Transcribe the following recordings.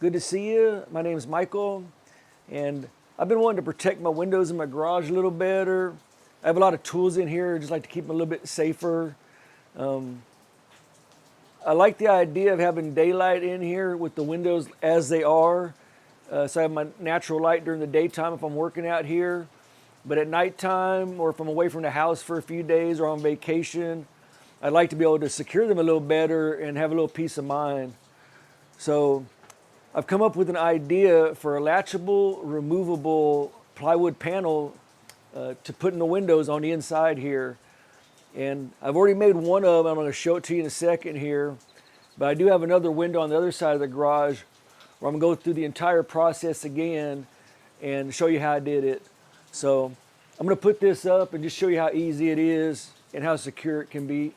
Good to see you. My name is Michael, and I've been wanting to protect my windows in my garage a little better. I have a lot of tools in here, just like to keep them a little bit safer. I like the idea of having daylight in here with the windows as they are. So I have my natural light during the daytime if I'm working out here. But at nighttime, or if I'm away from the house for a few days or on vacation, I'd like to be able to secure them a little better and have a little peace of mind. So I've come up with an idea for a latchable, removable plywood panel to put in the windows on the inside here. And I've already made one of them. I'm going to show it to you in a second here. But I do have another window on the other side of the garage where I'm going to go through the entire process again and show you how I did it. So I'm going to put this up and just show you how easy it is and how secure it can be.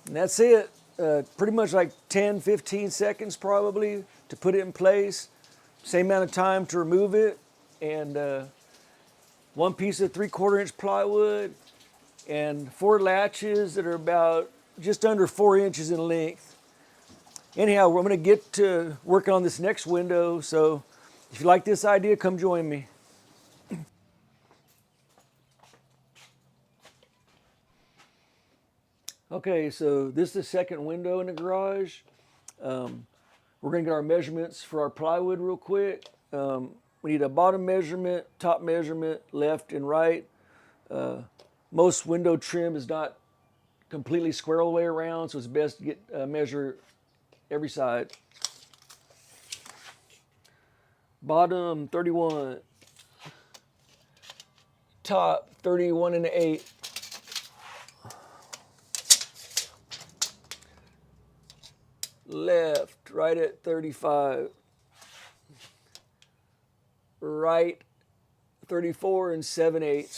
And that's it. Pretty much like 10, 15 seconds probably to put it in place. Same amount of time to remove it. And one piece of 3/4 inch plywood and 4 latches that are about just under 4 inches in length. Anyhow, I'm going to get to working on this next window. So if you like this idea, come join me. Okay, so this is the second window in the garage. We're going to get our measurements for our plywood real quick. We need a bottom measurement, top measurement, left and right. Most window trim is not completely square all the way around, so it's best to get measure every side. Bottom 31, top 31 and 1/8. Left, right at 35. Right, 34 and 7/8.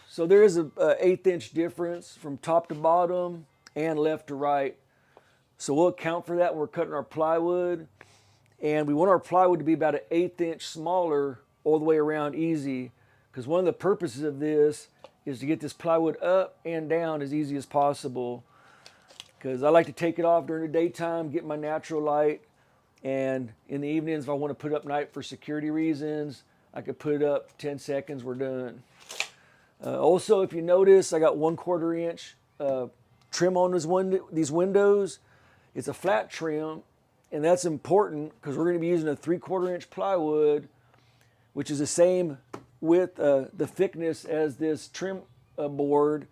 So there is an 1/8 inch difference from top to bottom and left to right. So we'll account for that when we're cutting our plywood. And we want our plywood to be about an 1/8 inch smaller all the way around easy. Because one of the purposes of this is to get this plywood up and down as easy as possible. Because I like to take it off during the daytime, get my natural light. And in the evenings, if I want to put it up night for security reasons, I could put it up 10 seconds, we're done. Also, if you notice, I got 1/4 inch trim on these windows. It's a flat trim, and that's important because we're going to be using a 3/4 inch plywood, which is the same width, the thickness as this trim board.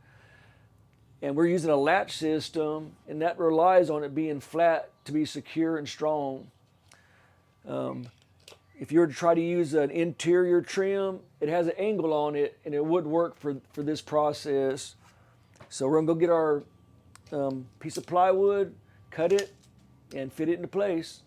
And we're using a latch system, and that relies on it being flat to be secure and strong. If you were to try to use an interior trim, it has an angle on it, and it wouldn't work for this process. So we're going to go get our piece of plywood, cut it, and fit it into place.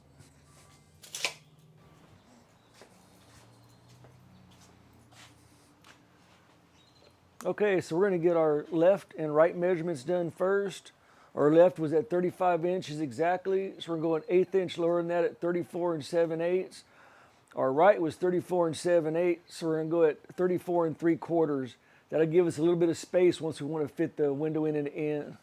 Okay, so we're going to get our left and right measurements done first. Our left was at 35 inches exactly, so we're going 1/8 inch lower than that at 34 and 7/8. Our right was 34 and 7/8, so we're going to go at 34 and 3/4. That'll give us a little bit of space once we want to fit the window in and in.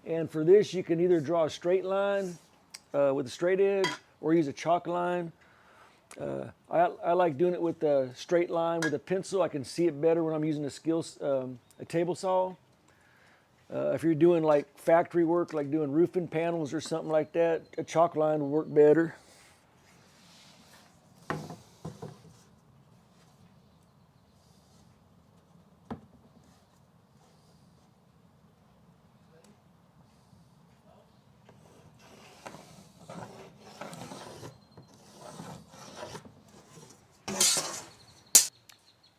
And for this, you can either draw a straight line with a straight edge or use a chalk line. I like doing it with a straight line with a pencil. I can see it better when I'm using a table saw. If you're doing like factory work, like doing roofing panels or something like that, a chalk line will work better.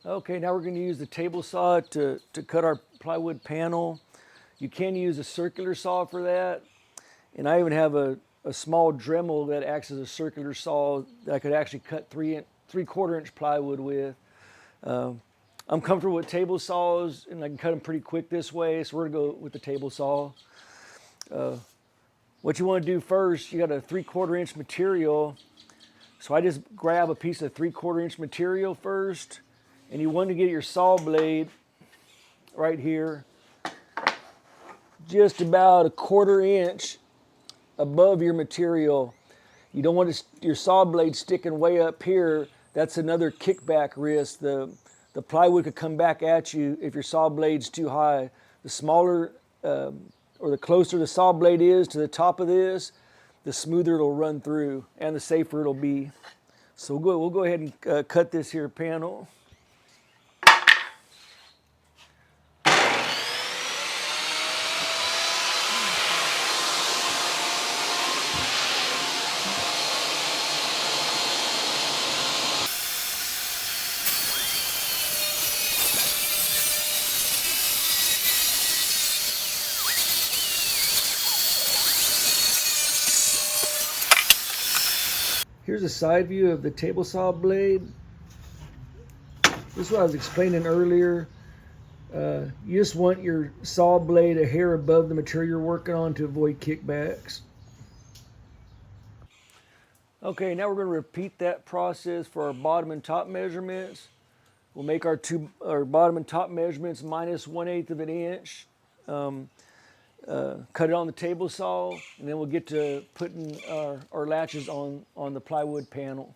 Okay, now we're going to use the table saw to cut our plywood panel. You can use a circular saw for that. And I even have a small Dremel that acts as a circular saw that I could actually cut 3/4 inch plywood with. I'm comfortable with table saws and I can cut them pretty quick this way, so we're gonna go with the table saw. What you want to do first, you got a 3/4 inch material. So I just grab a piece of 3/4 inch material first, and you want to get your saw blade right here, just about a 1/4 inch above your material. You don't want your saw blade sticking way up here. That's another kickback risk. The plywood could come back at you if your saw blade's too high. The smaller or the closer the saw blade is to the top of this, the smoother it'll run through and the safer it'll be. So we'll go ahead and cut this here panel. Here's a side view of the table saw blade. This is what I was explaining earlier. You just want your saw blade a hair above the material you're working on to avoid kickbacks. Okay, now we're going to repeat that process for our bottom and top measurements. We'll make our bottom and top measurements minus 1/8 of an inch. Cut it on the table saw, and then we'll get to putting our latches on the plywood panel.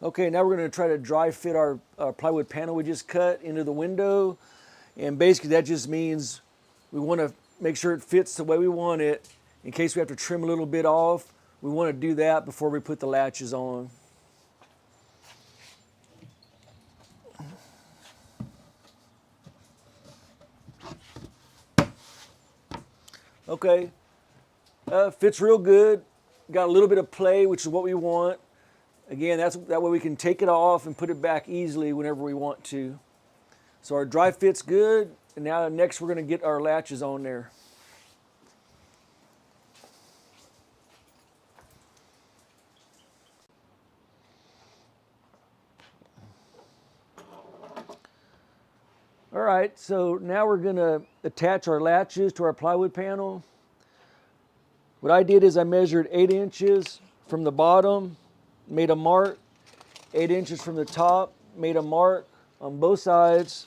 Okay, now we're going to try to dry fit our plywood panel we just cut into the window. And basically that just means we want to make sure it fits the way we want it. In case we have to trim a little bit off, we want to do that before we put the latches on. Okay, fits real good. Got a little bit of play, which is what we want. Again, that way we can take it off and put it back easily whenever we want to. So our dry fit's good, and now next we're going to get our latches on there. All right, so now we're going to attach our latches to our plywood panel. What I did is I measured 8 inches from the bottom, made a mark, 8 inches from the top, made a mark on both sides.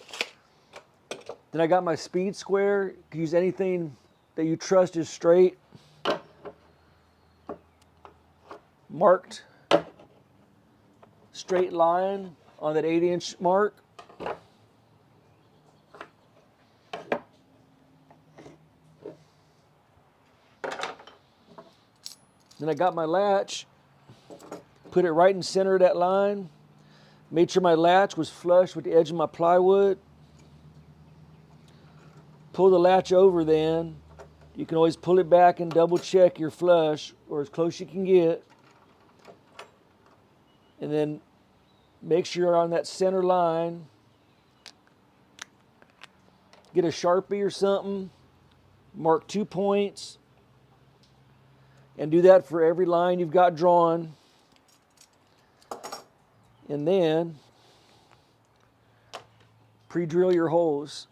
Then I got my speed square. You can use anything that you trust is straight. Marked straight line on that 8-inch mark. Then I got my latch, put it right in the center of that line, made sure my latch was flush with the edge of my plywood. Pull the latch over then. You can always pull it back and double check you're flush or as close as you can get. And then make sure you're on that center line. Get a Sharpie or something, mark 2 points, and do that for every line you've got drawn. And then pre-drill your holes.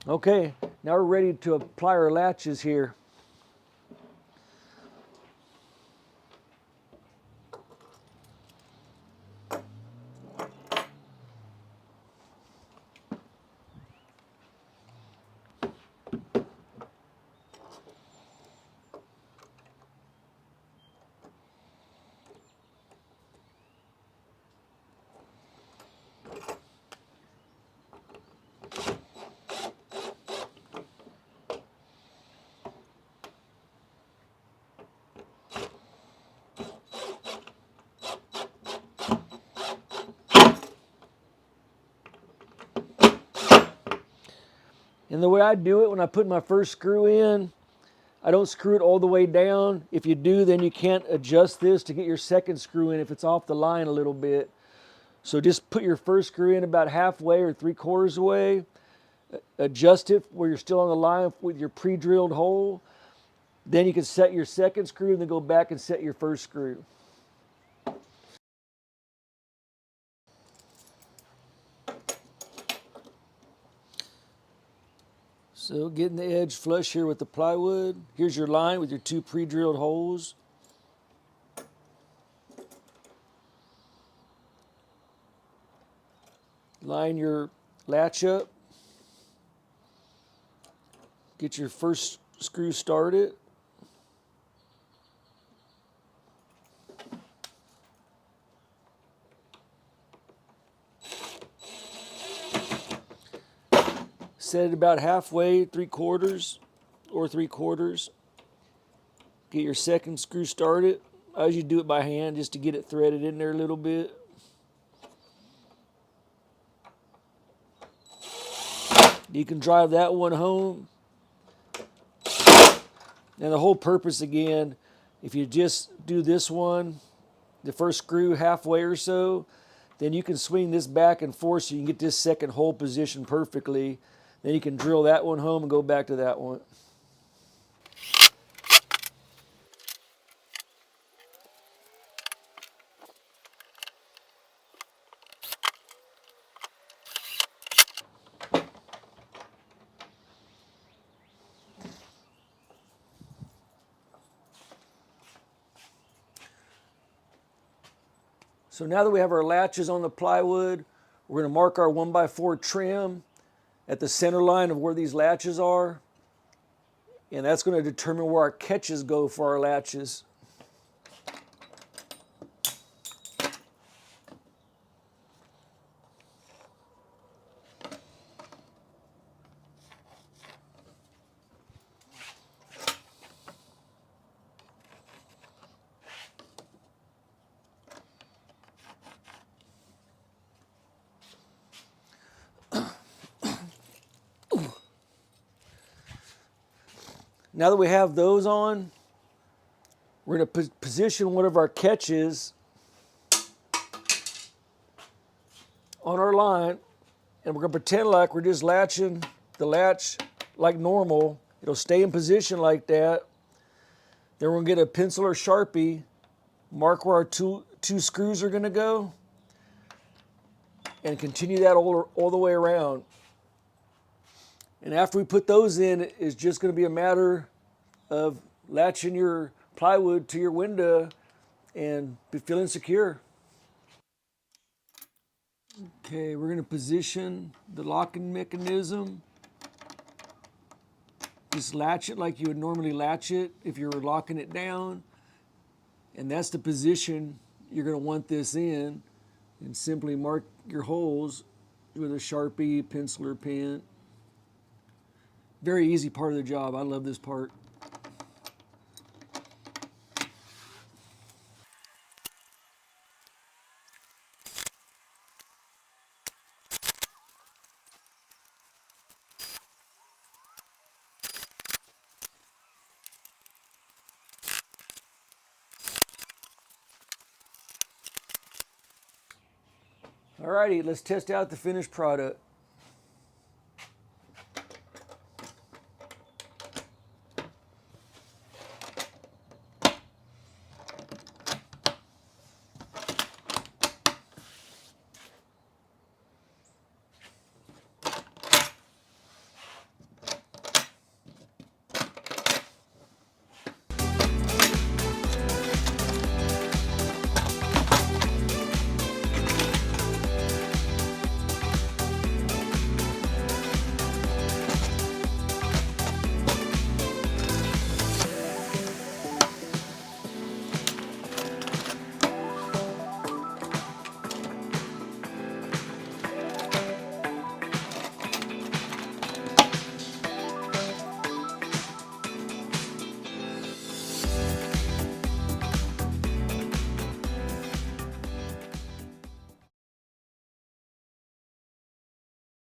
Okay, now we're ready to apply our latches here. And the way I do it, when I put my first screw in, I don't screw it all the way down. If you do, then you can't adjust this to get your second screw in if it's off the line a little bit. So just put your first screw in about halfway or 3/4 away. Adjust it where you're still on the line with your pre-drilled hole. Then you can set your second screw and then go back and set your first screw. So getting the edge flush here with the plywood. Here's your line with your 2 pre-drilled holes. Line your latch up. Get your first screw started. Set it about halfway, 3/4 or 3/4. Get your second screw started. I usually do it by hand just to get it threaded in there a little bit. You can drive that one home. And the whole purpose again, if you just do this one, the first screw halfway or so, then you can swing this back and forth so you can get this second hole positioned perfectly. Then you can drill that one home and go back to that one. So now that we have our latches on the plywood, we're going to mark our 1x4 trim at the center line of where these latches are. And that's going to determine where our catches go for our latches. Now that we have those on, we're going to position one of our catches on our line, and we're going to pretend like we're just latching the latch like normal. It'll stay in position like that. Then we're going to get a pencil or Sharpie, mark where our two screws are going to go, and continue that all the way around. And after we put those in, it's just going to be a matter of latching your plywood to your window and be feeling secure. Okay, we're going to position the locking mechanism. Just latch it like you would normally latch it if you were locking it down. And that's the position you're going to want this in. And simply mark your holes with a Sharpie, pencil, or pen. Very easy part of the job. I love this part. Alrighty, let's test out the finished product.